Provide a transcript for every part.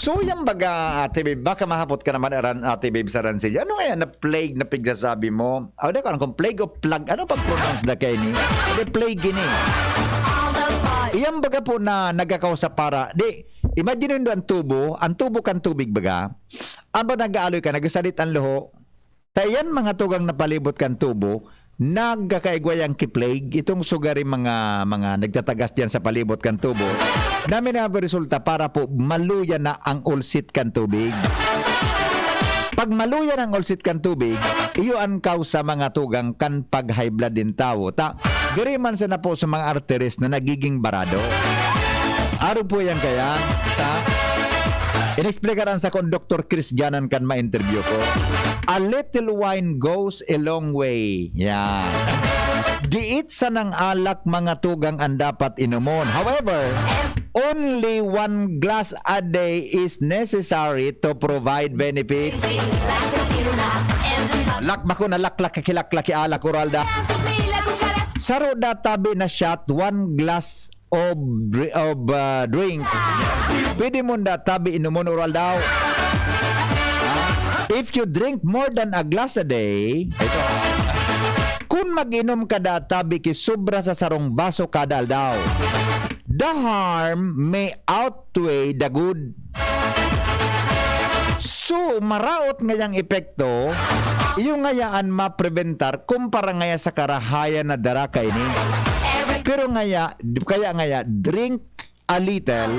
So yung baga, Ate Babe, baka mahapot ka naman, Ate Babe, sa Rancilla. Ano kaya na plague na pigsasabi mo? Ano ka, kung plague o plug? Ano pag-pronounce na kayo ni? Hindi, plague ini. Iyang baga po na nagkakausap para, imagine nyo ang tubo kan tubig baga. Aba nag-aaloy ka, nagsalit ang loho. Tayan mga tugang napalibot kan tubo, nagkakaigwayang ki-plague, itong sugari mga nagtatagas diyan sa palibot kan tubo. Namin na resulta para po maluya na ang ulsit kan tubig. Pag maluya ng ulsit kan tubig, iyo ang kausa mga tugang kan pag high blood din tao. Gari man sa na po sa mga arteries na nagiging barado. Araw po yan kaya. Inexplikaran sa kon Dr. Chris Ganan kan ma-interview ko. A little wine goes a long way. Yan. Diit sa ng alak mga tugang ang dapat inumon. However, only 1 glass a day is necessary to provide benefits. Lakbako na laklak kakilaklaki alak oralda. Saro da tabi na shot 1 glass of drinks. Pwede mo da tabi inumon oral daw. If you drink more than a glass a day, ito. Kung mag-inom ka da tabi ki sobra sa sarong baso kada daw. The harm may outweigh the good. So, maraot ngayang epekto, yung ngayaan mapreventar kumpara ngaya sa karahayan na dara ka ini. Pero kaya drink a little,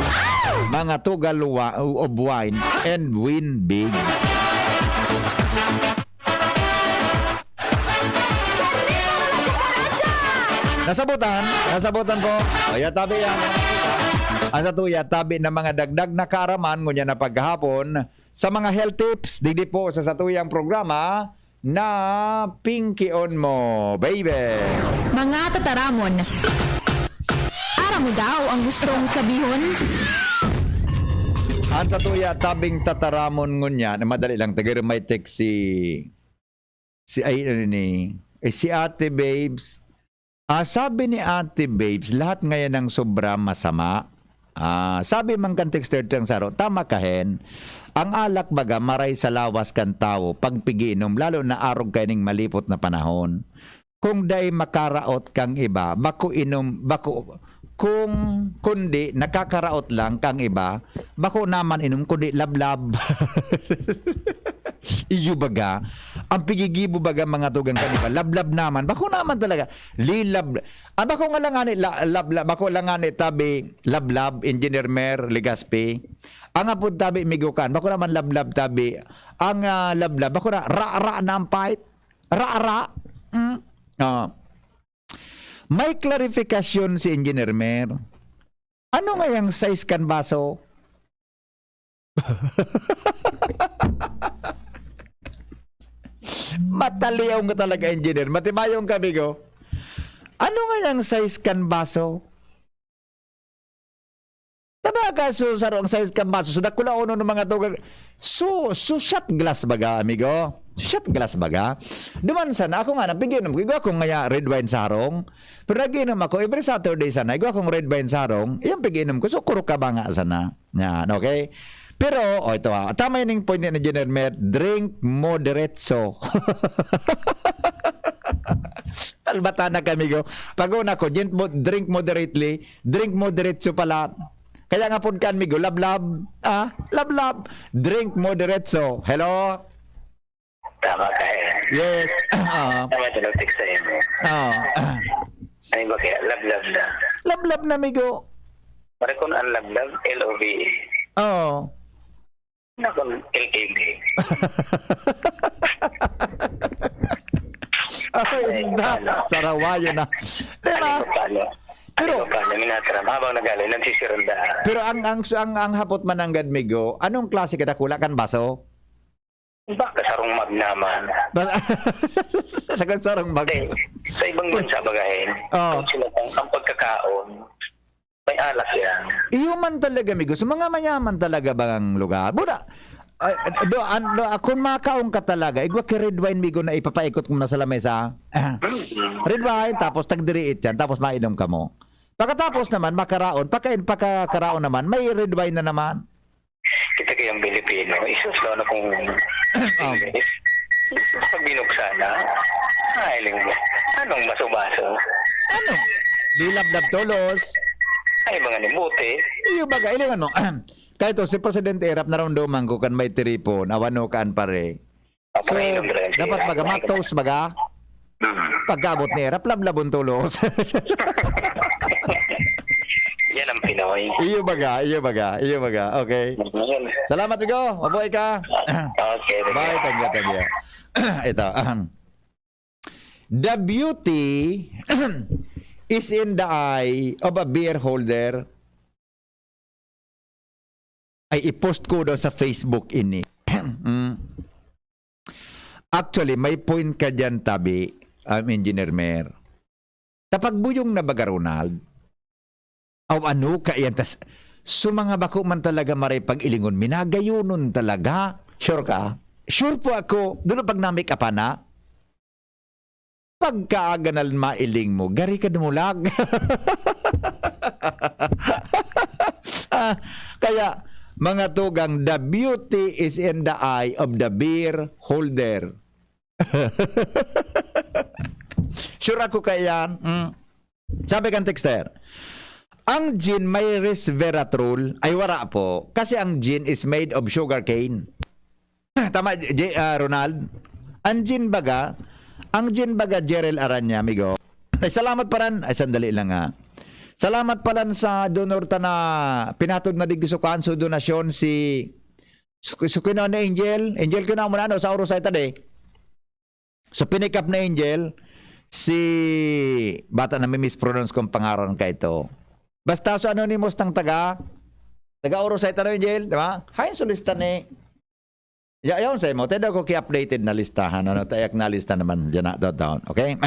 mga tugal of wine, and win big. Nasabutan ko. Kaya tabi yan. Ang satuya, tabi na mga dagdag na karaman, ngunya na paghapon, sa mga health tips, digdi po sa satuyang programa na Pingkion mo, baby. Mga tataramon, ara mo daw ang gustong sabihon? Ang satuya, tabing tataramon ngunya, na madali lang, tagay may text si Ate Babes. Sabi ni Ate Babes, lahat ngayon ng sobra masama. Sabi mang kan texter tiyang saro, tama kahen. Ang alak baga maray sa lawas kan tao pagpigiinom, lalo na arog kaning malipot na panahon. Kung day makaraot kang iba, kung kundi nakakaraot lang kang iba, bako naman inom kundi lablab. Iyo baga, ang pigigibo baga mga tugang kaniba, lablab naman, bako naman talaga, lilab. Bako nga lang ani, lablab, bako lang ani tabi, lablab, Engineer Mer, Legaspi. Ang apod tabi, migukan, bako naman lablab tabi. Ang lablab, bako na, ra-ra na ang pahit. Ra-ra. May klarifikasyon si Engineer Mer. Ano nga yung size kan baso? Mataliyaw nga talaga, Engineer. Matibayong kami ko. Ano nga yung size kan baso? Tabaga, so sarong size kan baso. So, dakula uno ng mga tugang. So shot glass baga, amigo? Shot glass baga? Duman sana, ako nga, napiginom ko. Igo akong nga red wine sarong. Pero naginom ako, every Saturday sana, igo akong red wine sarong. Iyang piginom ko. So, kuro ka ba nga sana? Yan, okay? Pero, ito tama yun yung point na Engineer Met, drink moderetso. Albata na kami ko. Pag-una ko, drink moderately, drink moderetso pala. Kaya nga po kan migo, lablab. Lablab. Drink moderetso. Hello? Tama ka eh. Yes. Tama ito nag-text sa imo. Ay ba kaya? Lablab na. Lablab na migo. Para kung ang lablab, L-O-V-E. Na kung L-A-B. Sarawayo na. Diba? Pero paano minatram habang nagalay nagsisiranda. Pero ang hapot mananggad migo, anong klase kada kula kan baso? Baka sarong mag naman. Sarong mag. Sa ibang bansa bagahin. Ang pagkakaon may alak yan. Iyo man talaga migo, sa mga mayaman talaga bang lugar. Buda. Kung makaong ka talaga, igwa ki red wine migo na ipapaikot mo na sa lamesa. Red wine, tapos tagdiriit yan, tapos mainom ka mo. Pagkatapos naman, makaraon, pagkakaraon naman, may red wine na naman. kita kayang Pilipino, isus daw na kung English. Pag binuksan na, aling mo, anong maso-maso? Ano? Dilab-lab tulos. Ay, mga nibuti. Iyo baga, ilingan mo. Kaya to, si Presidente Erap naramdaman ko kan may tiripon, awano kaan pare. So, dapat baga, matos baga. Pagkabot ni Erap, lablabon tulos. Yan ang Pinoy. iyo baga. Okay. Salamat, Bigo. Mabuhay ka. Okay. Bye, thank you. Ito. The beauty is in the eye of a beer holder. Ay, i-post ko daw sa Facebook ini. Actually, may point ka dyan, Tabi, Engineer Mer. Kapag buyong na baga, Ronald, aw ano ka yan, tas sumanga bako man talaga maray pag-ilingon, minagayunon talaga. Sure ka? Sure po ako, doon pag namik apa na, pagkaaganal mailing mo, gari ka dumulag. Kaya, mga tugang, the beauty is in the eye of the beer holder. Sure ako kaya. Sabi kang texter, ang gin may resveratrol ay wala po kasi ang gin is made of sugar cane. Tama, Ronald? Ang gin baga, Jerel Aranya, amigo. Ay, salamat pa rin. Ay, sandali lang nga. Salamat pala sa donor ta na pinatod na digdisukan so donasyon si Sukino na Angel. Angel ko na muna no, sa Orosay tadi. So pinick up na Angel si bata na may mispronounce kong pangaran ka ito. Basta sa anonymous ng taga Orosay tadi Angel, di ba? Hay solista ni. Yaon sa mo, tayo ko ki-updated na listahan. Ano, tayak na lista naman dyan na down. Okay?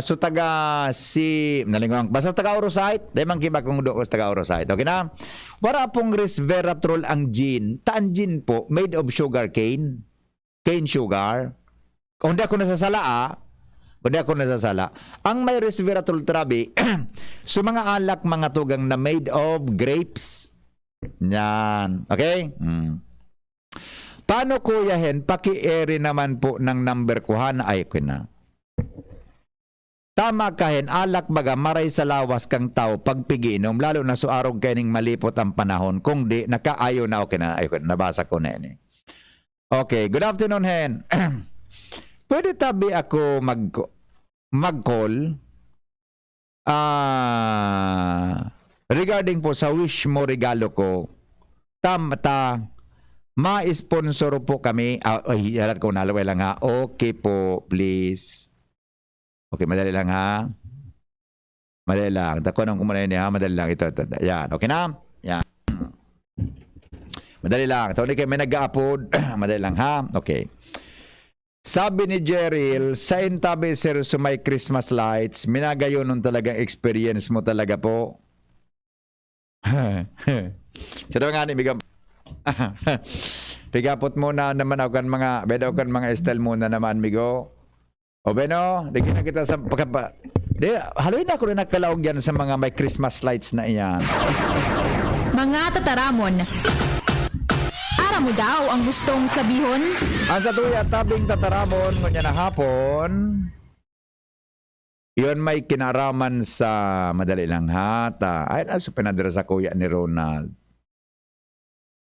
So taga si nalingwang basta taga Orosite dahil man kiba kung doon taga Orosite, okay na wala pong resveratrol ang gin. Taan gin po made of sugar cane sugar. Kung di ako nasasala ang may resveratrol, Trabi, so mga alak mga tugang na made of grapes yan, okay. Paano kuya Hen, paki-ere naman po ng number ko na ay ko na. Tama kahen, alak baga maray sa lawas kang tao pagpiginom, lalo na suarog kaning malipot ang panahon. Kung di, nakaayo na, okay na, ayun, nabasa ko na yun. Okay, good afternoon, Hen. Pwede tabi ako mag-call regarding po sa wish mo regalo ko. Ma-sponsor po kami. Ay, halat ko nalaway lang ha. Okay po, please. Okay, madali lang ha. Madali lang. Takunan ko muna yun ha. Madali lang. Ito. Yan. Okay na? Yan. Madali lang. Tawali kayo may nag-upload. Madali lang ha. Okay. Sabi ni Jeril, sa intabi sir sa may Christmas lights, minagayon nun talagang experience mo talaga po. Sino nga ni Bigam? Pigapot muna naman ako kan mga style muna naman, migo. O beno, digin na kita sa pagkapa. Haluin ako rin nakalaog yan sa mga may Christmas lights na iyan. Mga tataramon. Ara mo daw ang gustong sabihon? Ang sa tuya, tabing tataramon, ngunya na hapon. Iyon may kinaraman sa madali lang hata. Ay, naso pinadira sa kuya ni Ronald.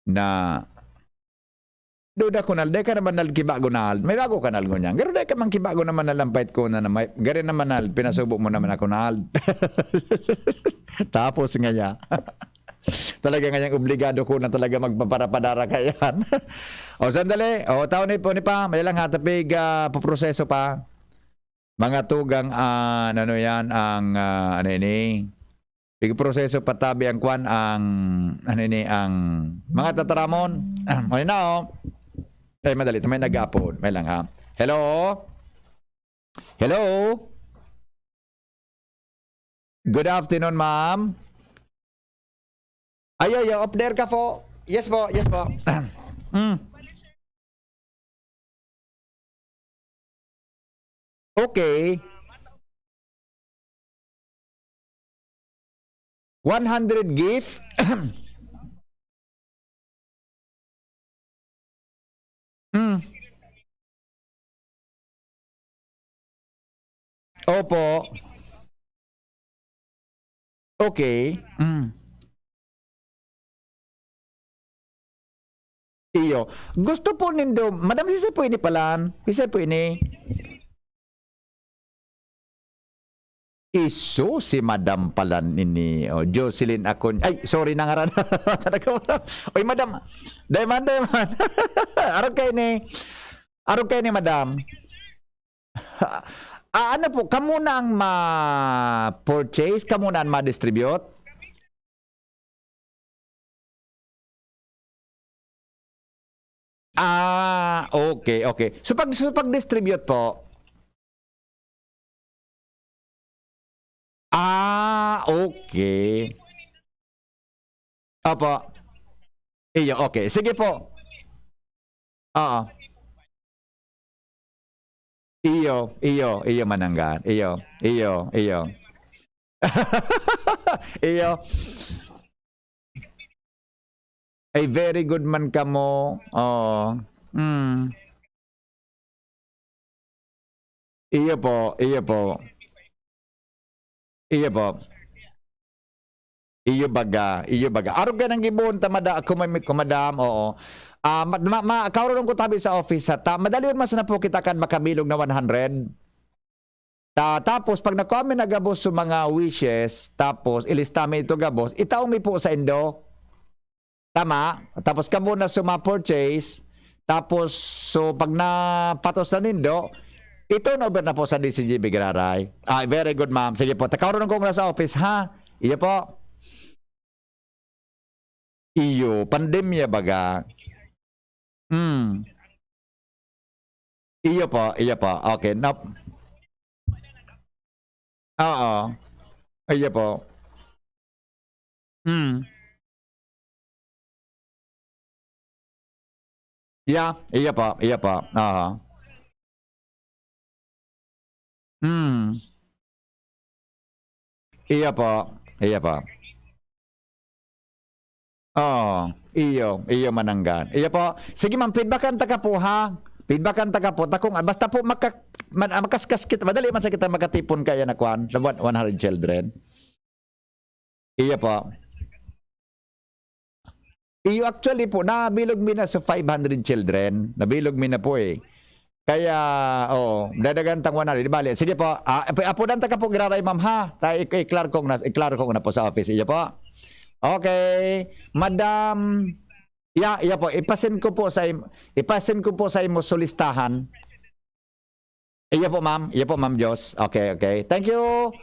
Na duda ko nal, day ka naman nal kibago nal. May bago ka nal ngunyan. Garo day ka man kibago naman nalampait ko na may gari naman nal, pinasubo mo naman ako nal. Tapos nga niya. Talaga nga niyang obligado ko na talaga magpaparapadara ka yan. O sandali, o taon ni pa, may lang hatapig paproseso pa. Mga tugang, ano yan, ang, ano ini, proseso patabi ang kwan, ang, ano ini, ang mga tataramon. O na o. Ay, madali, may nag-upload. May lang ha. Hello? Hello? Good afternoon, ma'am. Ayo, up there ka po. Yes po, yes po. Okay. 100 gift. Opo. Okay. Iyo. Gusto po nindo, Madam, sisay po ini palan. Sisay po ini. Iso si Madam palan ini. Oh, Jocelyn Akon. Ay, sorry na nga ran. Oy, Madam. Dayman. Araw kayo ni Madam. Ano po, kamo na ang ma-purchase, kamo na ang ma-distribute? Okay. So pag-distribute po, okay. Opo. Iyo, okay. Sige po. Oo. Iyo mananggan. Iyo. Iyo. Ay, very good man ka mo. Oh. Iyo po. Iyo baga. Araw ka nang gibon tamada ako may kumadam. Oo. Kauron ko tabi sa office ha. Madali yun mas na po kita kan makabilog na 100. Tapos pag nakuha na gabos sa mga wishes, tapos ilistami ito gabos, itaong mi po sa Indo. Tama? Tapos kamo na suma-purchase, tapos so pag napatos na nindo, ito na over na po sa DZGB Gararay. Very good, ma'am. Sige po. Kauron ko na sa office ha. Iyo po. Iyo, pandemya baga. Iyo po. Okay, nope. Oo. Iyo po. Yeah, iyo po. Oo. Iyo po. Oh, iyo mananggan. Iyo po. Sige ma'am, feedbackan ta ka po ha. Takong basta po makaskas kita. Madali man sa kita makatipon kaya na kwan. 100 children. Iyo po. Iyo actually po, nabilog mi na sa 500 children. Nabilog mi na po eh. Kaya, dadagan tang 100. Bali, sige po. Apunan ta ka po giraray ma'am ha. I-klaro ko na po sa office. Iyo po. Okay, Madam. Yeah po. Ipasin ko po sa imo solistahan. Iya po, ma'am. Diyos. Okay. Thank you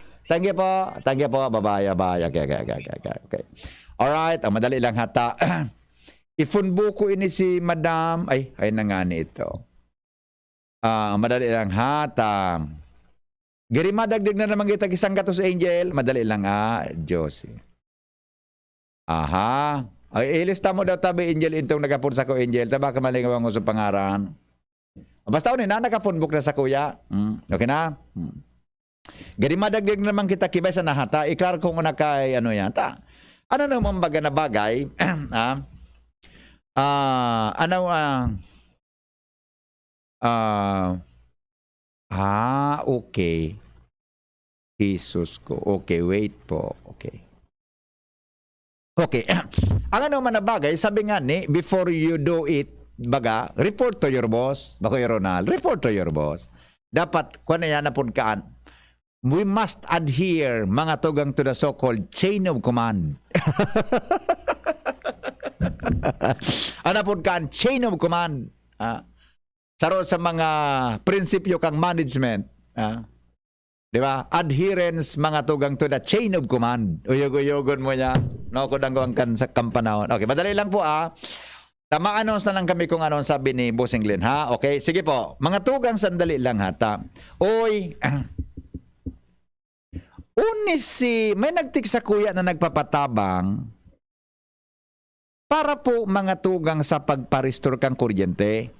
po. Bye. Okay. Alright. Madali lang hata. Ifunbo ko ini si Madam. Ay na nga ni ito. Madali lang hata. Giri madagdag na naman kita isang gatos angel. Madali lang Diyos. Aha. Ay, ilista mo daw tabi angel intong nagapun sa ko angel. Taba ka malingaw mo sa pangaran. Basta unin na nakapunbok na sa kuya. Okay na? Gari madagdag naman kita kibay sa nahata. Iklar ko muna kay ano yan. Ano naman baga na bagay? Okay. Jesus ko. Okay, wait po. Okay. Ang ano man na bagay, sabi nga ni, before you do it, baga, report to your boss. Bakoy Ronald, report to your boss. Dapat, kung na yan napunkaan, we must adhere mga tugang to the so-called chain of command. Ano napunkaan? Chain of command. Saro sa mga prinsipyo kang management. Di ba? Adherence mga tugang to the chain of command. Uyog-uyogon mo niya. No, kung ang kan sa kampanahon. Okay, madali lang po Tama-announce na lang kami kung anong sabi ni Boss England, ha? Okay, sige po. Mga tugang sandali lang hata. Oy, may nagtik sa kuya na nagpapatabang para po mga tugang sa pagpa-restore kang kuryente.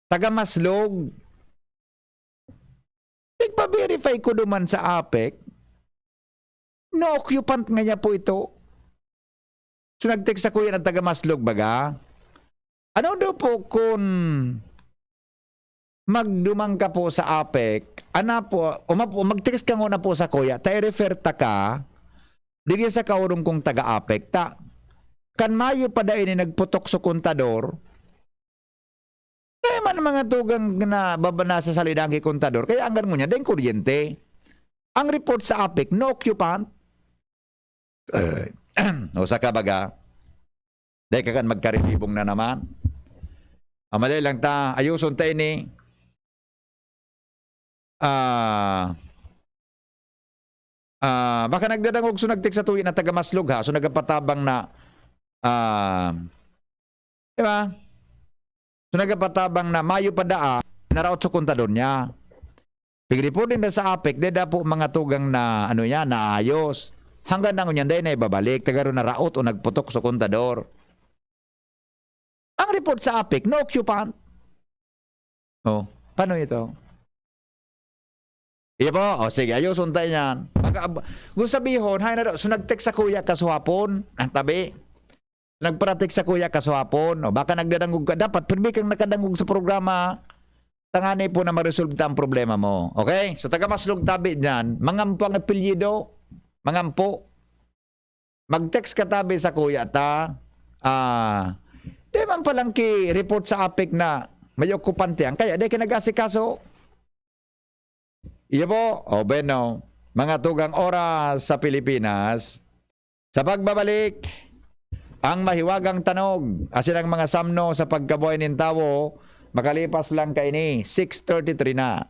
Taga Maslog. Nagpa-verify ko duman sa APEC. No occupant nga niya po ito. So nag-text sa kuya ng taga Maslog baga. Ano daw po kung magdumang ka po sa APEC, mag-text ka muna po sa kuya, ta-refer ta ka, digya sa kaurong kong taga-APEC, kan mayo pa dahil nagputok sa kontador, kaya man mga tugang na babana sa salidang kontador, kaya ang ganun niya, dahil kuryente. Ang report sa APEC, no occupant. O sa kabaga, dahil kakan magkarilibong na naman. Amalay lang ta, ayuson tayo ni, baka nagdadangog so nagtik sa tuwi na taga-maslog ha, so nagapatabang na, diba? So nagapatabang na mayo pa daa, naraot sa kontador niya. Pigri po din na sa APEC, deda po mga tugang na, ano yan, naayos. Hanggang na ngunyan, dahil na ibabalik, tagaro na raot o nagputok sa kontador. Ang report sa APEC, no occupant. Oh, paano ito? Iya po, o sige, ayusun tayo yan. Kung sabihon, hay na daw, so nag-text sa kuya kasuhapon, ang tabi. Nagparatik sa kuya kasuhapon, o baka nagdadangog ka. Dapat, perbi kang nakadangog sa programa, tangani po na ma-resolve ang problema mo. Okay? So taga-maslog tabi dyan, mangampo ang apelyido, mangampo. Mag-text ka tabi sa kuya ta, di man palang ki-report sa APEC na may okupante yan, kaya di ka nag-asikaso. Iya po, o bueno, mga tugang oras sa Pilipinas, sa pagbabalik, ang mahiwagang tanog, asin ang mga samno sa pagkabuhay ng tao, makalipas lang kay ni 6:33 na.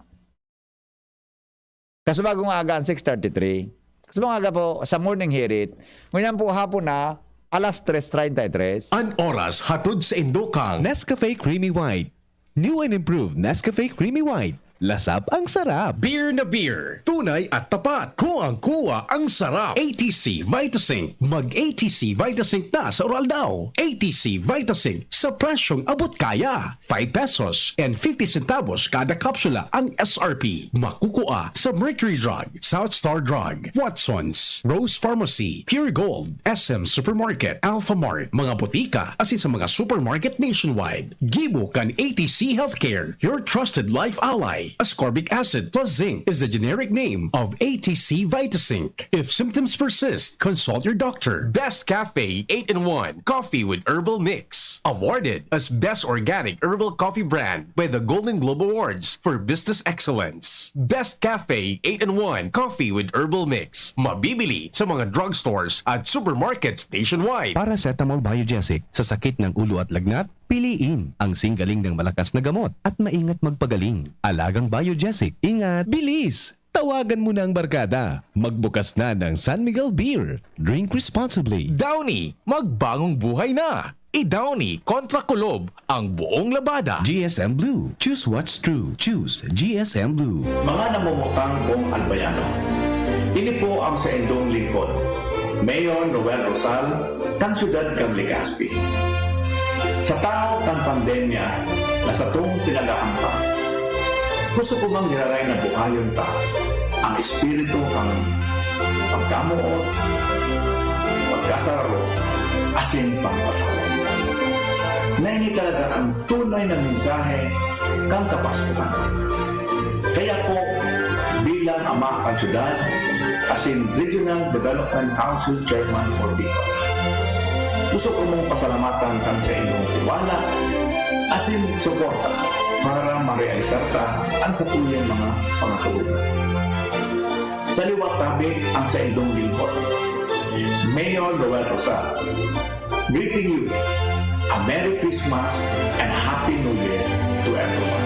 Kasubagong aga ang 6:33. Kasubagong aga po sa morning hirit, ngunyan po hapon na, alas 3:33. An oras hatod sa Indokang. Nescafe Creamy White. New and improved Nescafe Creamy White. Lasap ang sarap. Beer na beer. Tunay at tapat. Kuwang-kuwa ang sarap. ATC Vitasync. Mag-ATC Vitasync na sa oral daw. ATC Vitasync sa presyong abot kaya. 5 pesos and 50 centavos kada kapsula ang SRP. Makukuha sa Mercury Drug, South Star Drug, Watson's, Rose Pharmacy, Pure Gold, SM Supermarket, Alpha Mart, mga botika, asin sa mga supermarket nationwide. Gibo kan ATC Healthcare, your trusted life ally. Ascorbic acid plus zinc is the generic name of ATC Vitasync. If symptoms persist, consult your doctor. Best Cafe 8-in-1 Coffee with Herbal Mix. Awarded as Best Organic Herbal Coffee Brand by the Golden Globe Awards for Business Excellence. Best Cafe 8-in-1 Coffee with Herbal Mix. Mabibili sa mga drugstores at supermarkets nationwide. Paracetamol Biogesic. Sa sakit ng ulo at lagnat, piliin ang singgaling ng malakas na gamot at maingat magpagaling. Alagang Biogesic. Ingat, bilis! Tawagan mo na ang barkada. Magbukas na ng San Miguel Beer. Drink responsibly. Downy, magbagong buhay na. I-Downy kontra kulob ang buong labada. GSM Blue. Choose what's true. Choose GSM Blue. Mga namumutang buong albayano. Ini po ang sa indong lingkod. Mayor Noel Rosal, kang syudad kang Legazpi. Sa tao kang pandemya na sa tuong pinagahampa, gusto ko bang niraray na buhayon ta ang espiritu kang pagkamuot, pagkasararo, asin pangpatawad. Na ini talaga ang tunay na mensahe kang kapaskuhan. Kaya po, bilang ama kang syudad, asin Regional Development Council Chairman for Bicol, gusto ko mong pasalamatan kang sa inyong tiwala, asin suporta para ma-realisar ta ang sa tuyang mga pangakulugan. Sa liwat tabi ang sa inyong lingkod, Mayor Noel Rosal, greeting you a Merry Christmas and a Happy New Year to everyone.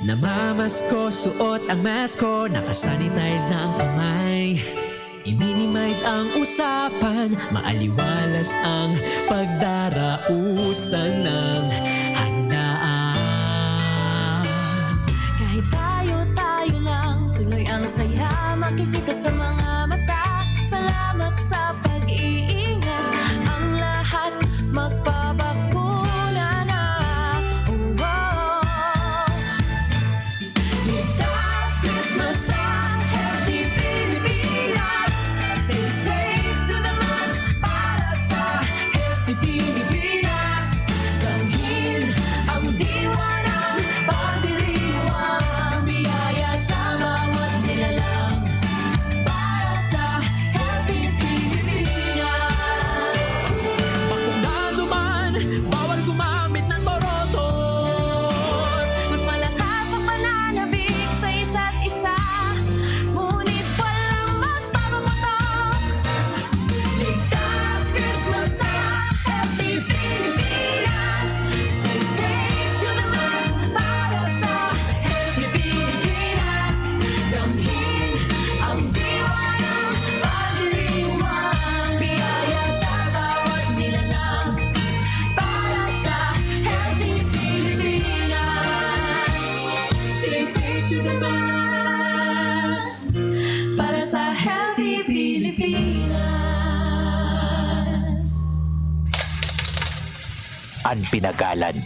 Namamasko, suot ang masko, nakasanitize na ang kamay. I-minimize ang usapan, maaliwalas ang pagdarausan ng handaan. Kahit tayo lang, tuloy ang saya, makikita sa mga mata. Salamat sa pag-iingat, ang lahat magpabakuna na. Oh, oh. Ligtas Christmas sa Healthy Pilipinas. Stay safe to the mga sa Healthy Pilipinas. Ang pinagalan,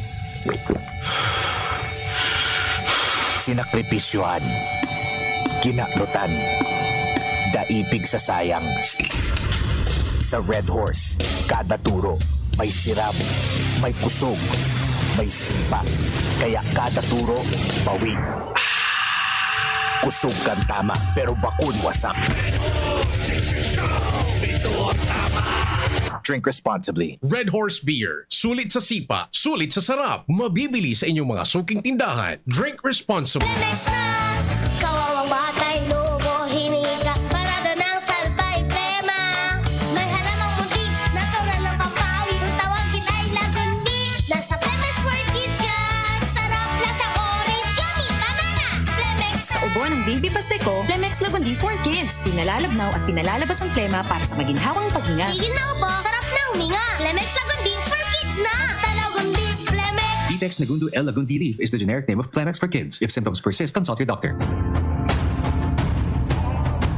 sinakripisyohan, ginakrutan, daipig sa sayang. Sa Red Horse, kada turo, may sirap, may kusog, may simpa. Kaya kada turo, bawi. Kusog kang tama, pero bakun wasak. Drink responsibly. Red Horse Beer. Sulit sa sipa, sulit sa sarap. Mabibili sa inyong mga suking tindahan. Drink responsibly. Next na, kawawang batay, lobo, hininga, parado ng salbay, plema. May halamang muntik, natural ng pampawi, kung tawagin ay lagundi. Nasa Plemex for Kids yan, sarap lasang orange, yummy, banana, Plemex Sa ubo ng baby pastiko, Plemex Lagundi for Kids. Pinalalabnaw at pinalalabas ang plema para sa maginhawang paghinga. Tigil na ubo, sarap na huminga. Plemex Lagundi for Kids na, basta Lagundi, Plemex. Vitex Negundo L. Lagundi Leaf is the generic name of Plemex for kids. If symptoms persist, consult your doctor.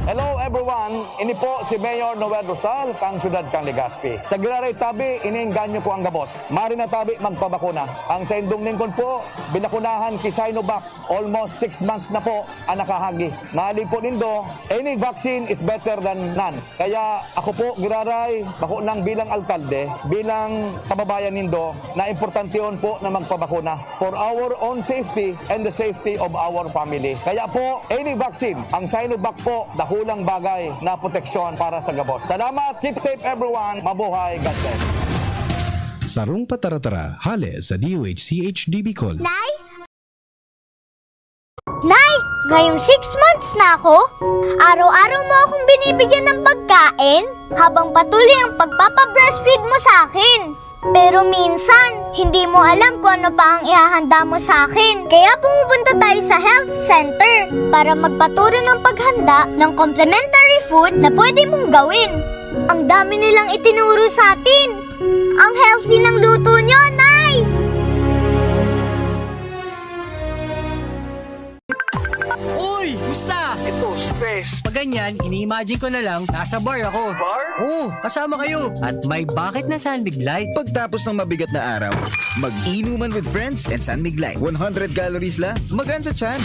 Hello everyone, ini po si Mayor Noel Rosal, kang syudad kang Legazpi. Sa Giraray Tabi, iniinganyo po ang gabos. Mari na tabi magpabakuna. Ang sa indong lingkod po, binakunahan ki Sinovac. Almost 6 months na po ang nakahagi. Mali po nindo, any vaccine is better than none. Kaya ako po, Giraray, bakunang bilang alkalde, bilang kababayan nindo, na importante yun po na magpabakuna for our own safety and the safety of our family. Kaya po, any vaccine, ang Sinovac po, dahulang bagay na proteksyon para sa gabos. Salamat, keep safe everyone, mabuhay, God bless. Sarong pataratara, hale sa DOH-CHD Bicol. Nay? Nay, ngayong 6 months na ako, araw-araw mo akong binibigyan ng pagkain habang patuloy ang pagpapa-breastfeed mo sa akin. Pero minsan, hindi mo alam kung ano pa ang ihahanda mo sa akin. Kaya pumupunta tayo sa health center para magpaturo ng paghanda ng complementary food na pwede mong gawin. Ang dami nilang itinuro sa atin. Ang healthy ng luto nyo, Nay! Uy! Musta? Ito, stress. Pag ganyan, ini-imagine ko na lang, nasa bar ako. Bar? Oo, kasama kayo. At may bucket na Sandig Light. Pagtapos ng mabigat na araw, mag-inuman with friends and San Mig Light. 100 calories lang, magaan sa tiyan.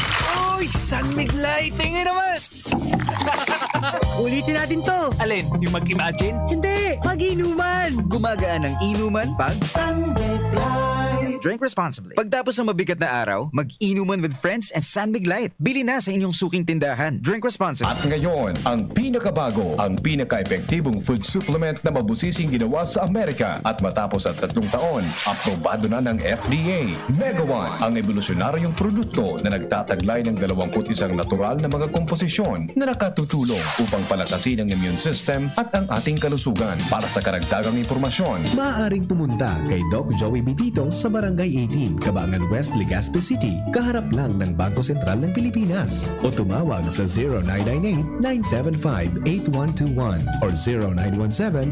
Uy! San Mig Light! Tingin naman! Ulitin natin to. Alin, yung mag-imagine? Hindi! Mag-inuman! Gumagaan ang inuman pag San Mig Light. Drink responsibly. Pagtapos ng mabigat na araw, mag-inuman with friends and San Mig Light. Bili na sa inyong suking tindahan. Drink responsibly. At ngayon, ang pinakabago, ang pinaka-epektibong food supplement na mabusising ginawa sa Amerika at matapos ang 3 taon, aprobado na ng FDA. Mega One, ang evolusyonaryong produkto na nagtataglay ng 21 natural na mga komposisyon na nakatutulong upang palakasin ang immune system at ang ating kalusugan. Para sa karagdagang impormasyon, Maaaring pumunta kay Doc Joey Bitito sa Barangay 18, Cabangan West, Legazpi City, kaharap lang ng Bangko Sentral ng Pilipinas. O tumawag sa 0998-975-8121 or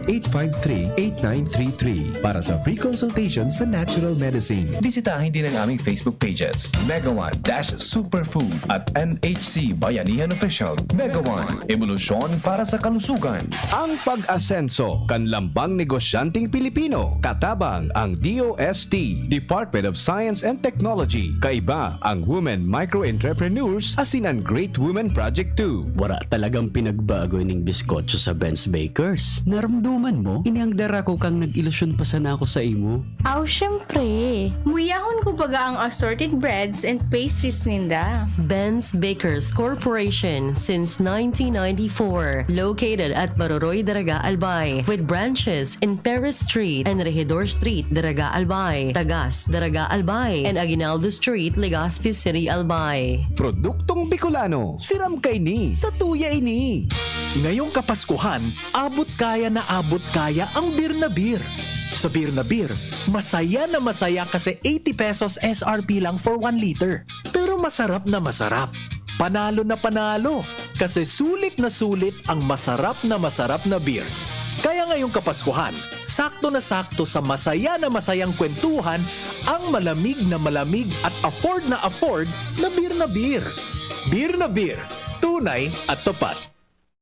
0917-853-8933 para sa free consultation sa natural medicine. Bisitahin din ang aming Facebook pages, Mega One Superfood at NHC Bayanihan Official. Mega One, evolusyon para sa kalusugan. Ang pag-asenso, kanlambang negosyanteng Pilipino, katabang ang DOST, Department of Science and Technology. Kaiba ang Women Micro-Entrepreneurs asin ang Great Women Project 2. Wala talagang pinagbago ning biskotso sa Ben's Bakers. Naramduman mo? Iniangdar ako kang nag-ilusyon pa sana ako sa imo. Aw, syempre. Muyahon ko baga ang assorted breads and pastries ninda. Ben's Bakers Corporation since 1994, located at Baroroy, Daraga, Albay, with branches in Perez Street and Regidor Street, Daraga, Albay, Tagas, Daraga, Albay, and Aguinaldo Street, Legazpi City, Albay. Produktong Bicolano, siram kay ni, sa tuya ini. Ngayong Kapaskuhan, abot kaya na abot kaya ang beer na beer. Sa beer na beer, masaya na masaya kasi 80 pesos SRP lang for 1 liter. Pero masarap na masarap. Panalo na panalo kasi sulit na sulit ang masarap na beer. Kaya ngayong Kapaskuhan, sakto na sakto sa masaya na masayang kwentuhan ang malamig at afford na beer na beer. Beer na beer, tunay at tapat.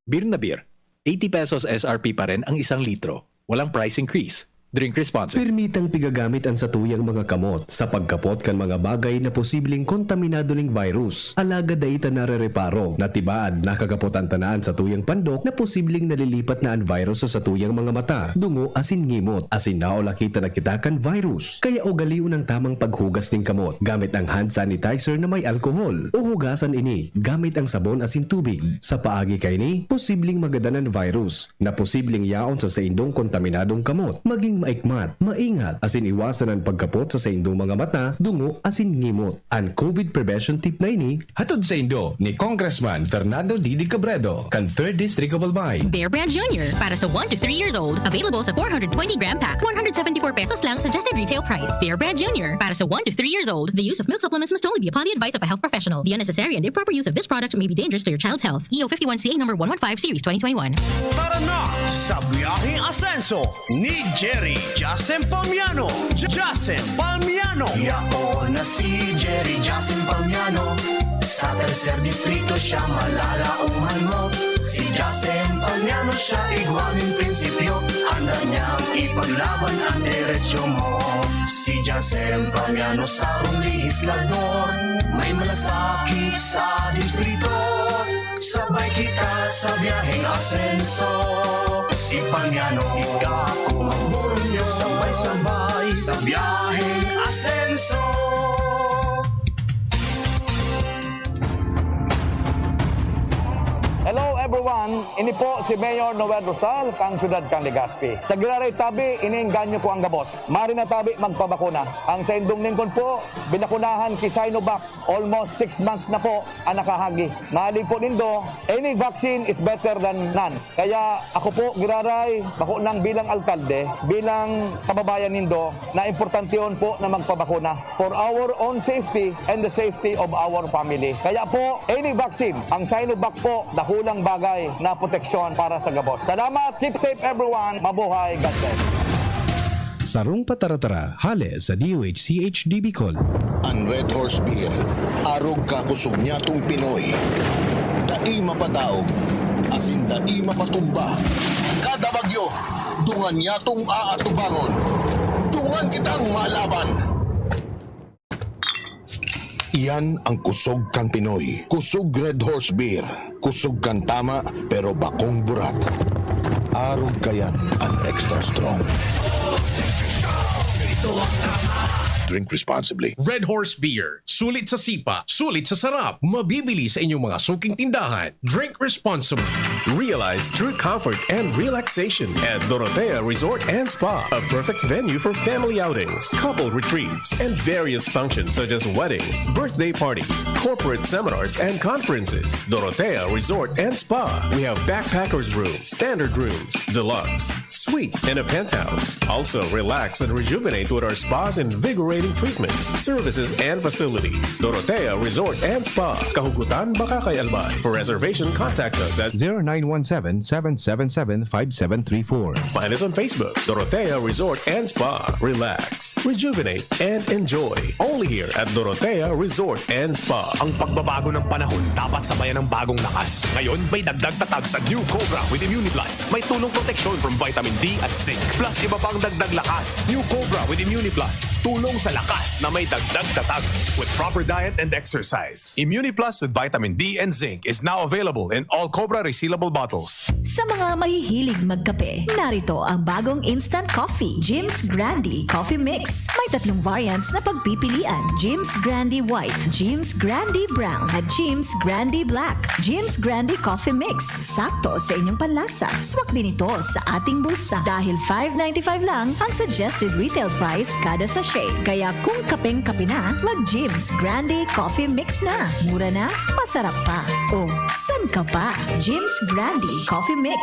Beer na beer. 80 pesos SRP pa rin ang 1 litro. Walang price increase. Drink responsibly. Permitang pigagamit ang satuyang mga kamot sa pagkapot kan mga bagay na posibleng kontaminado ning virus. Alaga daita narereparo na tibaad nakagapot ang tanaan sa tuyang pandok na posibleng nalilipat na ang virus sa satuyang mga mata, dungo asin ngimot, asin naola kita na kita kan virus. Kaya ugaliw ng tamang paghugas ning kamot gamit ang hand sanitizer na may alkohol o hugasan ini gamit ang sabon asin tubig. Sa paagi kay ni, posibleng magadanan virus na posibleng yaon sa indong kontaminadong kamot. Maging maikmat, maingat, asin iwasan ang pagkapot sa indong mga mata, dungo, asin ngimot. Ang COVID prevention tip na ini, hatod sa indo ni Congressman Fernando D. Cabredo, kan 3rd District of Albay. Bear Brand Jr. para sa 1 to 3 years old. Available sa 420-gram pack. 174 pesos lang suggested retail price. Bear Brand Jr. para sa 1 to 3 years old. The use of milk supplements must only be upon the advice of a health professional. The unnecessary and improper use of this product may be dangerous to your child's health. EO 51CA number 115 series 2021. Tara na sa biyaheng asenso ni Jerry Justin Palmiano. Justin Palmiano. Ako na si Jerry Justin Palmiano. Sa 3rd distrito siya malalauman mo. Si Justin Palmiano siya igualing prinsipyo. Handa niyang ipaglaban ang diretsyo mo. Si Justin Palmiano sa lehislador. May malasakit sa distrito. Sabay kita sa biyaheng asenso. Si Palmiano, ikaw ang nyo. Sabay-sabay sa biyaheng asenso. Hello everyone, ini po si Mayor Noel Rosal, kang siyudad kang Legazpi. Sa Giraray Tabi, iniinganyo ko ang gabos. Mari na tabi magpabakuna. Ang sa indong ningkon po, binakunahan ki Sinovac. Almost 6 months na po ang nakahagi. Nahalig po nindo, any vaccine is better than none. Kaya ako po, Giraray, bakunang bilang alkalde, bilang kababayan nindo, na importante yun po na magpabakuna for our own safety and the safety of our family. Kaya po, any vaccine, ang Sinovac po, dakulang bagay na proteksyon para sa gabos. Salamat, keep safe everyone, mabuhay, God bless. Sarong pataratara, hale sa DOH-CHD Bicol. Ang Red Horse Beer, arog kakusog niya tong Pinoy. Dai mapadaog, asin dai mapatumba. Kada bagyo, dungan niya tong aatubangon. Dungan kitang malaban. Iyan ang kusog kan Pinoy. Kusog Red Horse Beer. Kusog kan tama pero bakong burat. Arog kayan ang extra strong. Ito ang tama. Drink responsibly. Red Horse Beer. Sulit sa sipa, sulit sa sarap. Mabibili sa inyong mga suking tindahan. Drink responsibly. Realize true comfort and relaxation at Dorotea Resort and Spa, a perfect venue for family outings, couple retreats, and various functions such as weddings, birthday parties, corporate seminars, and conferences. Dorotea Resort and Spa. We have backpackers rooms, standard rooms, deluxe, suite, and a penthouse. Also, relax and rejuvenate with our spas and invigorating treatments, services, and facilities. Dorotea Resort and Spa, Kahugutan, Bakakay, Albay. For reservation, contact us at 0917-777-5734. Find us on Facebook, Dorotea Resort and Spa. Relax, rejuvenate, and enjoy. Only here at Dorotea Resort and Spa. Ang pagbabago ng panahon dapat sabayan ng bagong lakas. Ngayon, may dagdag tatag sa New Cobra with Immuni Plus. May tulong proteksyon from vitamin D at zinc. Plus, iba pang dagdag lakas. New Cobra with Immuni Plus. Tulong sa lakas na may dagdag tatag with proper diet and exercise. Immuni Plus with vitamin D and zinc is now available in all Cobra resealable bottles. Sa mga mahihilig magkape, narito ang bagong instant coffee, Jim's Grandi Coffee Mix. May 3 variants na pagpipilian: Jim's Grandi White, Jim's Grandi Brown, at Jim's Grandi Black. Jim's Grandi Coffee Mix, sakto sa inyong panlasa. Swak din ito sa ating bulsa dahil $5.95 lang ang suggested retail price kada sachet. Kaya kung kapeng-kape na, mag-Jim's Grandi Coffee Mix na. Mura na, masarap pa. O, san ka pa? Jim's Grandi Coffee Mix.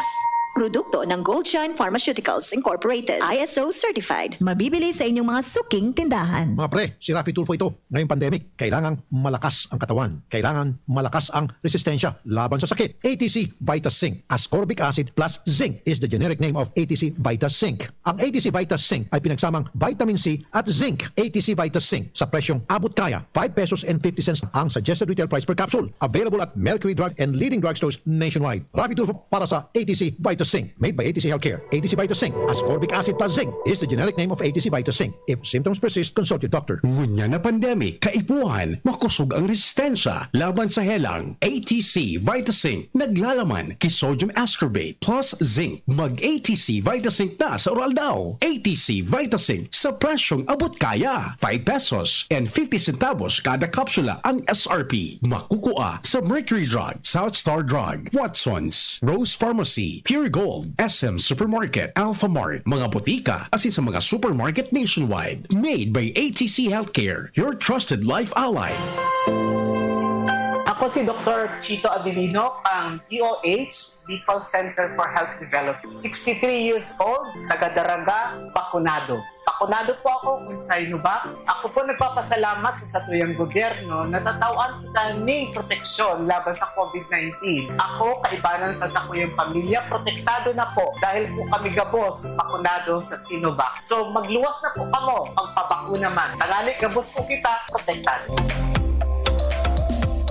Produkto ng Goldshine Pharmaceuticals Incorporated. ISO certified. Mabibili sa inyong mga suking tindahan. Mga pre, si Rafi Tulfo ito. Ngayong pandemic, kailangang malakas ang katawan. Kailangan malakas ang resistensya laban sa sakit. ATC Vitasync. Ascorbic acid plus zinc is the generic name of ATC Vitasync. Ang ATC Vitasync ay pinagsamang vitamin C at zinc. ATC Vitasync sa presyong abot kaya. 5 pesos and 50 cents ang suggested retail price per capsule. Available at Mercury Drug and leading drugstores nationwide. Rafi Tulfo para sa ATC Vitasync. Made by ATC Healthcare. ATC Vitasync. Ascorbic acid plus zinc is the generic name of ATC Vitasync. If symptoms persist, consult your doctor. Ngunya na pandemic, kaipuhan, makusog ang resistensya laban sa helang. ATC Vitasync. Naglalaman kay sodium ascorbate plus zinc. Mag-ATC Vitasync na sa oral daw. ATC Vitasync sa presyong abot kaya. 5 pesos and 50 centavos kada kapsula ang SRP. Makukuha sa Mercury Drug, South Star Drug, Watson's, Rose Pharmacy, Pure Gold, SM Supermarket, Alpha Mart, mga botika, asin sa mga supermarket nationwide. Made by ATC Healthcare, your trusted life ally. Ako si Dr. Chito Abilino, ang DOH, Bicol Center for Health Development. 63 years old, taga-Daraga, bakunado. Bakunado po ako kung Sinovac. Ako po nagpapasalamat sa satuyang gobyerno na tatawaan kita ng proteksyon laban sa COVID-19. Ako, kaibanan pa sa kuyang pamilya, protektado na po dahil po kami gabos, bakunado sa Sinovac. So magluwas na po kamo, magpabakuna man. Tangali, gabos po kita, protektado.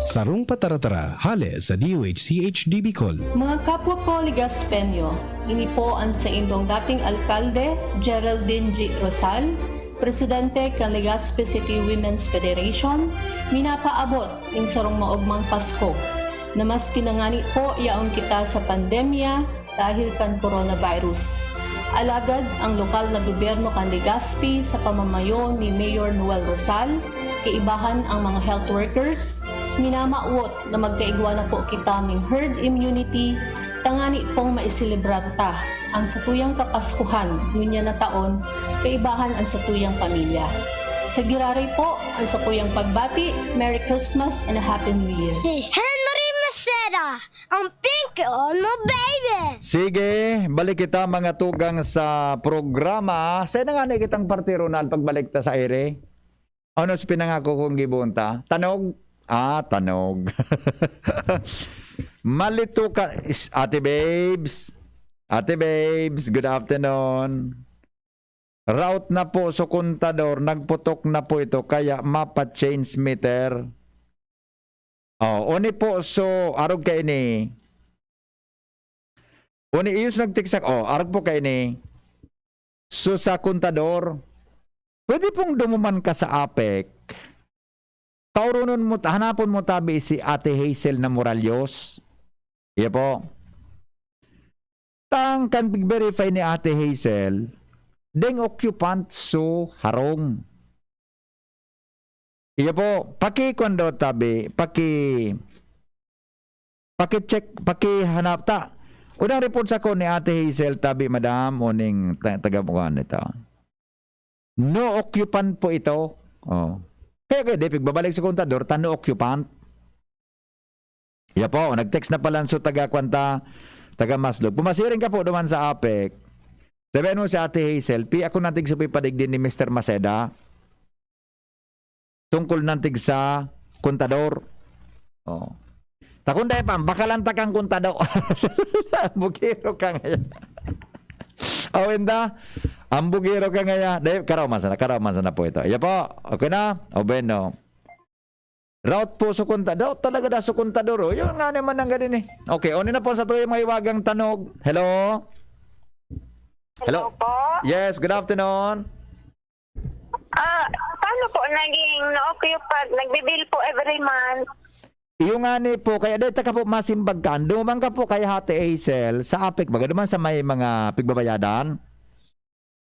Sarong pataratara, hale sa DOH-CHD Bicol. Mga kapwa ko Ligaspenyo, ini po ang sa indong dating alkalde, Geraldine G. Rosal, Presidente kan Legazpi City Women's Federation, minapaabot ng sarong maugmang Pasko, na mas kinangani po yaon kita sa pandemya dahil kan coronavirus. Alagad ang lokal na gobyerno kan Legazpi sa pamamayo ni Mayor Noel Rosal, kaibahan ang mga health workers, minamaot na magkaigwa na po kita ng herd immunity, tangani pong maisilibrata ang satuyang kapaskuhan ngunya na taon, kaibahan ang satuyang pamilya. Sa giraray po ang satuyang pagbati, Merry Christmas and a Happy New Year. Si Henry Maceda, ang Pingkion mo, baby! Sige, balik kita mga tugang sa programa. Saan nga na kitang partiro na pagbalik ta sa aire? Ano sa pinangako kong gibunta? Tanog? Tanog. Malito ka, Ate Babes. Ate Babes, good afternoon. Route na po sa kontador, nagputok na po ito, kaya mapa-change meter. Oni po, so, arog ka ini. Oni iyos nagtiksak, arog po ka ini. So, sa kontador, pwede pong dumuman ka sa APEC. Kaurunon mo, hanapon mo tabi si Ate Hazel na Moralios. Iya po. Tang kan verify ni Ate Hazel, deng occupant so harong. Iya po, paki-kondo tabi, paki-check, paki-hanap ta. Unang report sa ko ni Ate Hazel tabi, madam, uning taga-bukan ito. No occupant po ito. Kaya pagbabalik sa kontador, tano occupant. Iya po, nag-text na pala so taga-kwanta, taga-maslog. Pumasiring ka po duman sa APEC. Sabihin mo si Ate Hazel, ako natig sa pipadig din ni Mr. Maceda. Tungkol natig sa kontador. Takunda pa, bakalan takang kontador. Bugiro ka ngayon. Wenda. Ang bugiro ka ngayon. Karaman sana po ito. Iya po, okay na? Bueno. Route po sa kontador. Talaga na sa kontador. Yun nga naman ang ganun eh. Okay, na po sa tuwing mga iwagang tanog. Hello? Hello po? Yes, good afternoon. Paano po naging na-occupy? Nagbibill po every month. Yung nga po, kaya dito ka po masimbag ka. Duman ka po kay Ate Hazel sa APEC. Baga duman sa may mga pigbabayadan.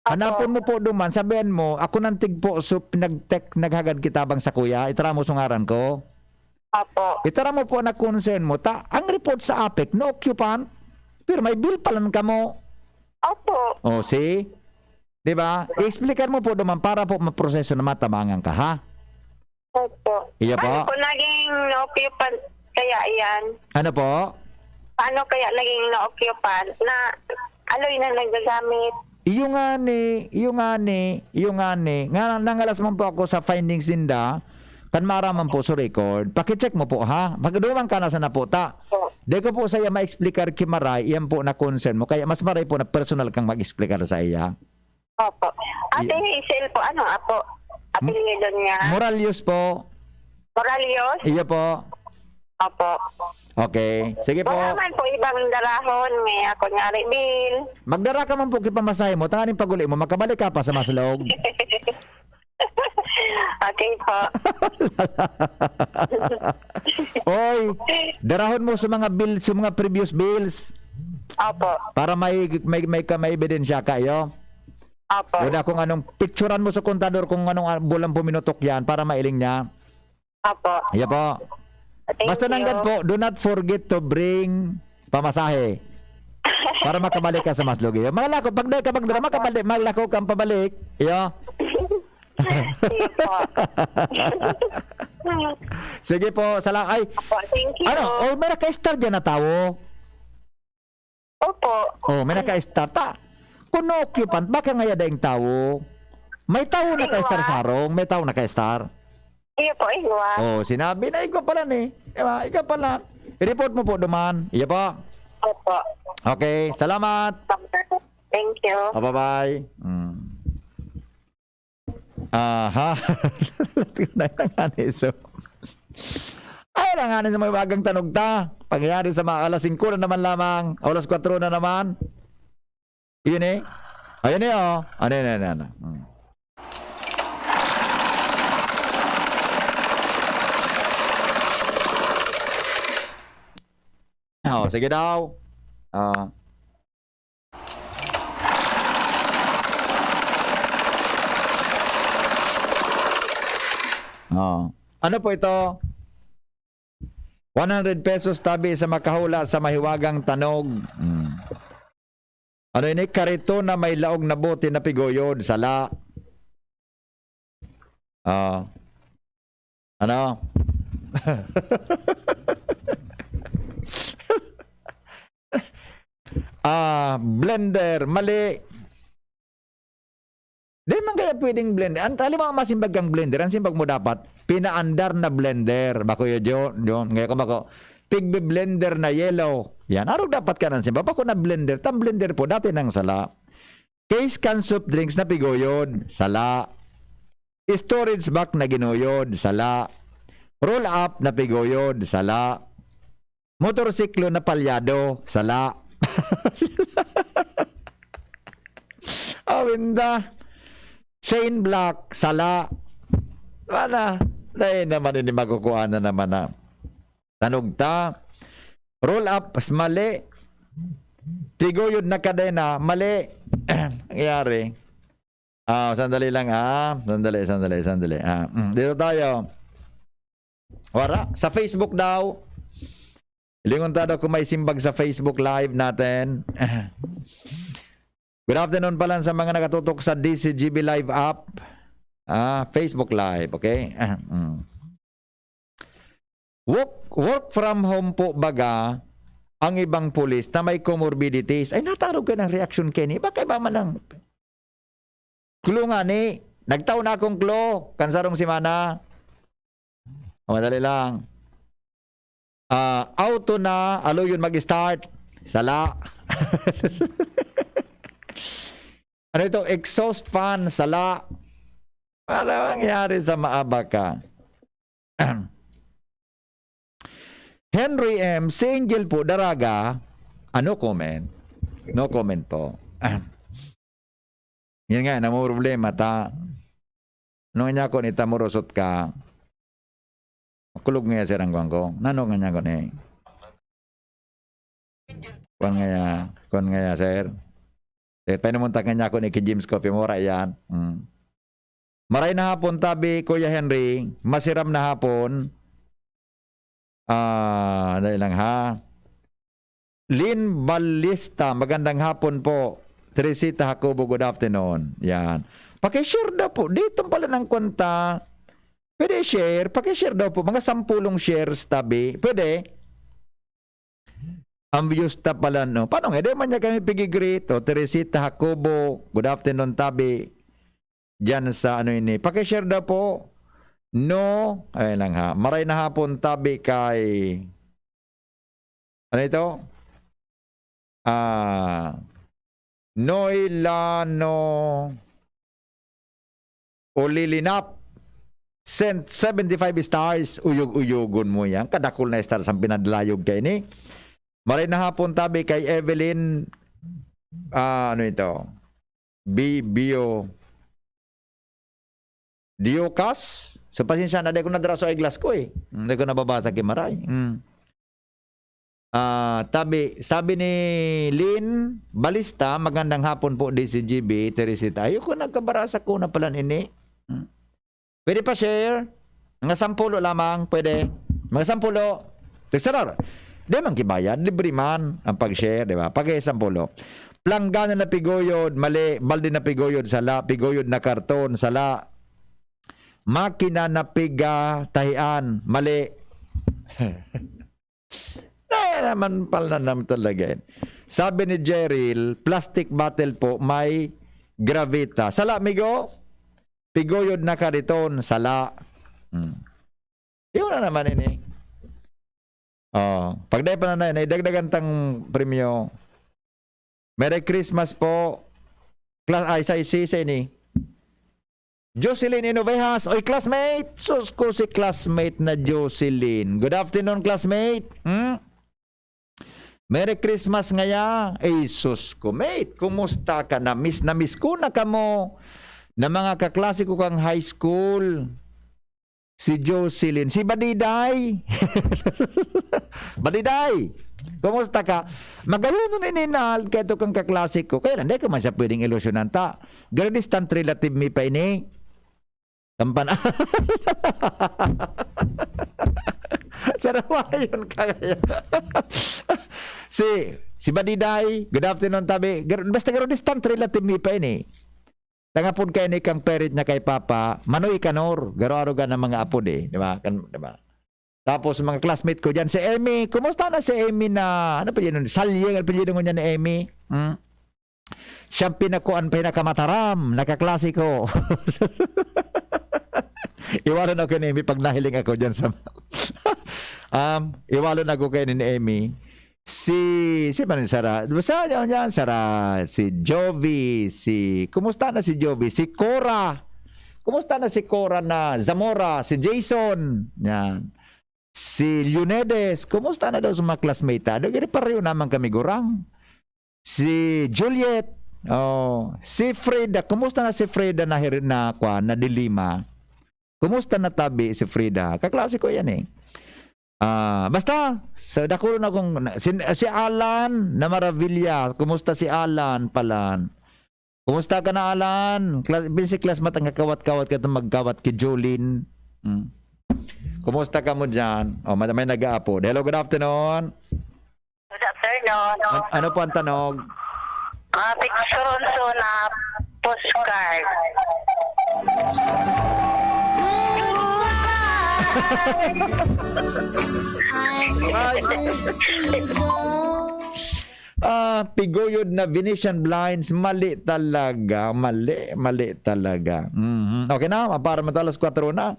Hanapon mo po duman, sabihin mo, ako nang tigpo, so naghagad kitabang sa kuya, itara mo sungaran ko. Apo. Itara mo po na concern mo, ang report sa APEC, no occupant, pero may bill palan ka mo. Opo. See? Diba? I-explican mo po duman para po maproseso na matabangan ka, ha? Opo. Iya po. Paano po naging na-occupant kaya yan? Ano po? Paano kaya naging na-occupy na aloy na nagagamit? Yung ani, nga nangalas man po ako sa findings ninda, kan maraman po sa record, pakicheck mo po ha, pagduman ka na sa naputa. Di ko po saya ma-explicar kimaray, iyan po na concern mo, kaya mas maray po na personal kang mag-explicar sa iya. Opo. Ate Hazel po, ano apo? Apelyido niya? Moralios po. Moralios? Iya po. Opo. Okay, sige po. Wala man po ibang darahon, may ako nyari bill. Magdara ka man po kipamasahe mo, tanganing paguli mo, makabalik ka pa sa maslog. Okay po. Oy, darahon mo sa mga bills, sa mga previous bills. Opo. Para may ebidensya kayo. Opo. Wala kung anong picturean mo sa kontador kung anong bulang puminutok yan para mailing niya. Opo. Iya po. Basta nanggad po, do not forget to bring pamasahe. Para makabalik ka sa maslog. Iyo. Mga lako, pag ka magdara, makabalik, maglako kang pabalik. Iyo. Sige po, ay. Thank you. Ano? Oh, may naka-star dyan na tao. Opo. Oh, may naka-star. Kung occupant, baka nga yadaing tao. May tao naka-star sarong, may tao naka-star. Iyo po, iwa. Oh, sinabi na ikaw pala ni. Diba? Ikaw pala. I-report mo po duman. Iya po. Opo. Okay, salamat. Thank you. Oh, bye-bye. Aha. So, ay, nanganin sa may bagang tanog ta. Pangyayari sa mga alas 5 na naman lamang. Alas 4 na naman. Yun eh. Ayun eh, oh. Ano. Oh, sige daw. Ano po ito? 100 pesos tabi sa makahula sa mahiwagang tanog. Ano ini? Karito na may laog na bote na pigoyod. Sala. Ano? Blender. Mali. Di man kaya pwedeng blender. Alam mo masimbag kang blender. Ang simbag mo dapat, pinaandar na blender. Bako yun. Ngayon ko bako. Pigbe blender na yellow. Yan. Araw dapat ka nang simbag. Bako na blender. Tam blender po. Dati nang sala. Case can soup drinks na pigoyod. Sala. Storage back na ginuyod. Sala. Roll up na pigoyod. Sala. Motorsiklo na palyado. Sala. Awinda. Chain block, sala. Wala. Dahil naman hindi makukuha na naman na. Tanog ta. Roll up, mali. Tiguyod na kadena, mali. Nangyari. Sandali lang Sandali. Dito tayo. Wala. Sa Facebook daw. Lingon tayo kung may simbag sa Facebook live natin. Good afternoon pala sa mga nakatutok sa DZGB live app. Facebook live, okay? Work from home po baga ang ibang pulis na may comorbidities. Ay, natarog ka ng reaction, Kenny. Bakit ba man ang clue nga ni? Nagtaon na akong clue. Kansarong si Mana. Madali lang. Auto na. Alo yun mag-start. Sala. Ano ito? Exhaust fan, sala. Para mangyari sa maaba ka. Henry M. Single po, daraga. Ano comment? No comment po. Yan nga, na mo problema ta. Ano nga ko ni tamurosot ka? Kulog nga sir ang ko. Nano nga niya ko ni? Kon nga sir. Panumunta ka niya ko ni James Coffee. Mura yan. Maray na hapon tabi, Kuya Henry. Masiram na hapon. Dahil lang ha. Lynn Balista. Magandang hapon po. Teresita Jacobo, good afternoon. Yan. Pakishare daw po. Dito pala ng konta. Pwede share. Pakishare daw po. Mga 10 shares tabi. Pwede. Ang Yusta pala, no? Paano nga? Di man niya kami pigigrito. Teresita Jacobo, good afternoon, tabi. Diyan sa ano ini. Pakishare daw po. No, ayun lang ha. Maray na hapon tabi kay... Ano ito? Noilano Ulilinap. Sent 75 stars. Uyog-uyogon mo yan. Kadakol na stars ang pinadlayog kay ni. Maray na hapon tabi kay Evelyn. Ano ito? Bio Diokas. So pasensya na, di ko nadraso ay glass ko eh. Hindi ko nababasa kay Maray. Sabi ni Lynn Balista, magandang hapon po DZGB, Teresita. Ayoko nagkabarasa ko na pala ini. Pwede pa share? Mga 10 lamang, pwede. Mga 10. Tigsarar. Di man kibayad, libre man ang pag-share, di ba? Pag 10. Planggana na pigoyod, mali. Balde na pigoyod, sala. Pigoyod na karton, sala. Makina na piga, tahian, mali. Naman pala naman talaga. Sabi ni Jeril, plastic bottle po may gravita. Sala, migo? Pigoyod na kariton, sala. Yun na naman ini. Pagday pa na na, idagdagan tang premyo. Merry Christmas po. Ay, sa ini. Jocelyn Inovehas. Oy, classmate. Sus ko si classmate na Jocelyn. Good afternoon, classmate. Merry Christmas ngaya. Eh, sus ko, mate. Kumusta ka? Na miss ko na ka mo. Na mga kaklase ko kang high school. Si Jocelyn. Si Badiday. Badiday. Kumusta ka? Magayon na ininal kaya ito kang kaklase ko. Kaya hindi ka man siya pwedeng ilusyonan ta. Ganun distant relative me pa ini. Kampan. Sarawayon ka kaya. si Badiday, good afternoon tabi. Basta garo distant relative mi pa ini. Tangapon kay ni kang parent niya kay Papa, Manoy Kanor, garo-aro ng mga apo di ba? Diba? Tapos mga classmate ko diyan si Emmy. Kumusta na si Emmy na ano pa yun? Salyeng apelyido niya ni Emmy. Siya pinakamataram, nakaklase ko. Iwalan ako ni Emmy pag nahiling ako dyan sa... iwalan ako kay ni Emmy. Si Sara? Basta dyan, Sara. Si Jovi. Kumusta na si Jovi? Si Cora. Kumusta na si Cora na Zamora? Si Jason. Yan. Si Leonides. Kumusta na daw sa mga classmate? Gani pareho naman kami gurang. Si Juliet. Si Frida. Kumusta na si Frida na dilima? Kumusta na tabi si Frida? Kaklase ko yan eh. Basta, sa dakulo na kung si Alan na Maravilla. Kumusta si Alan palan? Kumusta ka na Alan? Basic class matang kakawat-kawat ka magkawat ki Jolene. Kumusta ka mo dyan? May nag-aapod. Hello, good afternoon. Good afternoon. Ano po ang tanog? Picture na postcard. Pigoyod na Venetian blinds, mali talaga. Mali talaga. Okay na, para matalas 4 na.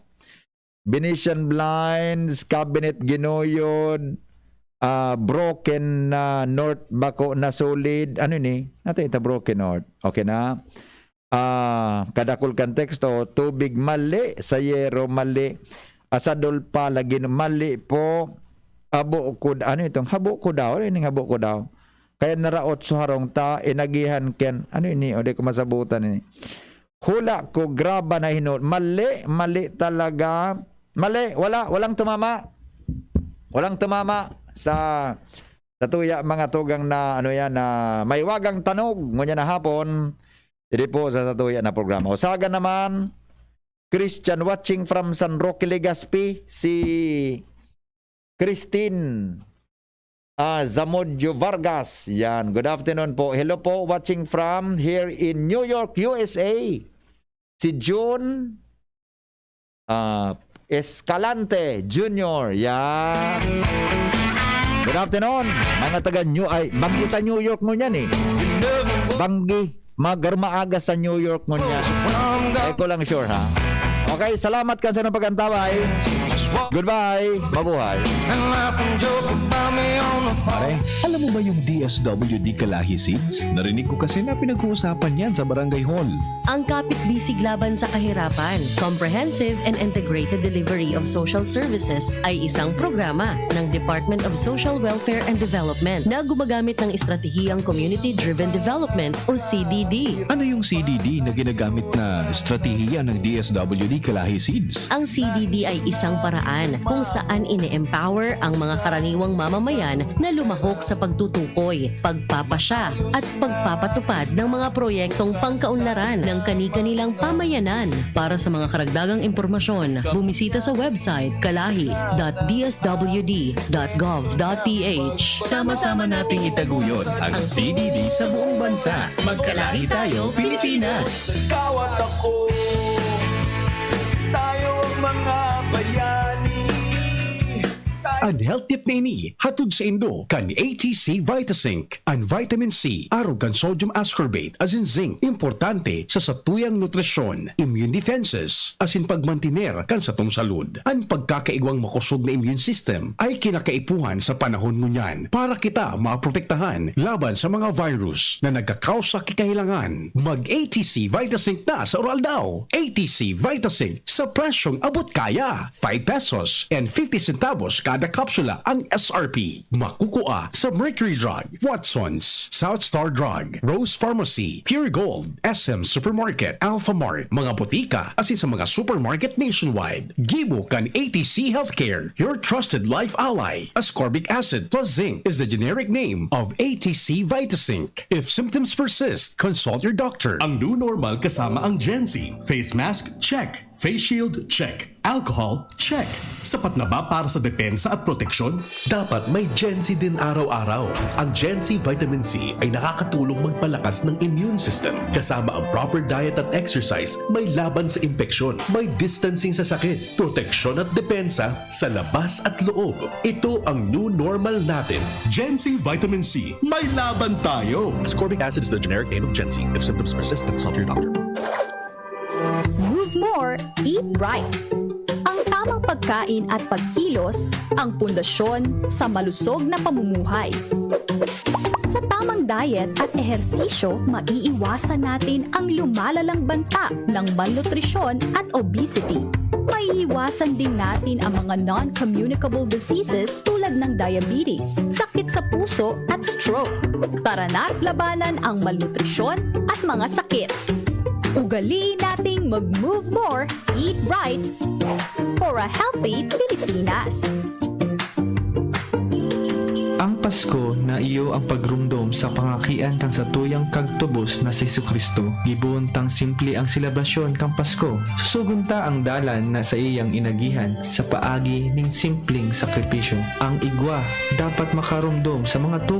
Venetian blinds, cabinet ginoyod, broken na north bako na solid. Ano ni? Natin ito broken north. Okay na. Kadakol kan teksto, tubig mali, sayero mali. Asadol pa lagi mali po. Abo ko, ano itong habo ko daw? Ano yung habo ko daw? Kaya naraot sa harong ta, inagihan ken, ano ini? O di ko masabutan ini. Hula ko, graba na hinod. Mali talaga. Mali, walang tumama. Walang tumama sa tuya mga tugang na, ano yan, na may wagang tanog. Ngunya na hapon, hindi po sa tuya na programa. Usaga naman, Christian watching from San Roque, Legazpi, si Christine Zamudio Vargas. Yan, good afternoon po. Hello po, watching from here in New York, USA. Si June Escalante Jr. Yan. Good afternoon, mga taga Banggi sa New York mo niyan eh. Banggi, magarmaaga sa New York mo niyan. Eko lang sure ha. Okay, salamat ka sa napagantaway. Goodbye, mabuhay. Pare, alam mo ba yung DSWD Kalahi Seeds? Narinig ko kasi na pinag-uusapan yan sa Barangay Hall. Ang kapit-bisig laban sa kahirapan, comprehensive and integrated delivery of social services ay isang programa ng Department of Social Welfare and Development na gumagamit ng estratehiyang Community-Driven Development o CDD. Ano yung CDD na ginagamit na estratehiya ng DSWD Kalahi Seeds? Ang CDD ay isang paraan kung saan ine-empower ang mga karaniwang mamamayan na lumahok sa pagtutukoy, pagpapasya at pagpapatupad ng mga proyektong pangkaunlaran ng kani-kanilang pamayanan. Para sa mga karagdagang impormasyon, bumisita sa website kalahi.dswd.gov.ph. Sama-sama nating itaguyod ang CDD sa buong bansa. Magkalahi tayo, Pilipinas! Kawat ako, tayo ang mga bayani. Ang health tip na ini, hatod sa Indo, kan ATC Vitasync. Ang vitamin C, araw kan sodium ascorbate, as in zinc, importante sa satuyang nutrisyon, immune defenses, as in pagmantiner kan sa tong salud. Ang pagkakaigwang makusog na immune system ay kinakaipuhan sa panahon ngunyan para kita maprotektahan laban sa mga virus na nagkakausa kikahilangan. Mag-ATC Vitasync na sa oral daw. ATC Vitasync sa presyong abot kaya. 5 pesos and 50 centavos kada kapsula ang SRP. Makukuha sa Mercury Drug, Watson's, South Star Drug, Rose Pharmacy, Pure Gold, SM Supermarket, Alpha Mart, mga butika, asin sa mga supermarket nationwide. Gibo kan ATC Healthcare, your trusted life ally. Ascorbic acid plus zinc is the generic name of ATC Vitasync. If symptoms persist, consult your doctor. Ang new normal kasama ang Gen Z. Face mask, check. Face shield, check. Alcohol, check. Sapat na ba para sa depensa at proteksyon? Dapat may Gen Z din araw-araw. Ang Gen Z Vitamin C ay nakakatulong magpalakas ng immune system. Kasama ang proper diet at exercise, may laban sa impeksyon, may distancing sa sakit, proteksyon at depensa sa labas at loob. Ito ang new normal natin. Gen Z Vitamin C. May laban tayo! Ascorbic acid is the generic name of Gen Z. If symptoms persist, consult your doctor. Move more, eat right. Ang tamang pagkain at pagkilos ang pundasyon sa malusog na pamumuhay. Sa tamang diet at ehersisyo, maiiwasan natin ang lumalalang banta ng malnutrisyon at obesity. Maiiwasan din natin ang mga non-communicable diseases tulad ng diabetes, sakit sa puso at stroke. Tara na't labanan ang malnutrisyon at mga sakit. Ugaliin nating mag-move more, eat right, for a healthy Pilipinas. Ang Pasko na iyo ang pagrumdom sa pangakian kang sa tuyang kagtubos na si Jesucristo. Gibuon tang simple ang seleblasyon kang Pasko. Susugunta ang dalan na sa iyang inagihan sa paagi ning simpleng sakripisyo. Ang igwa dapat makarumdom sa mga tubo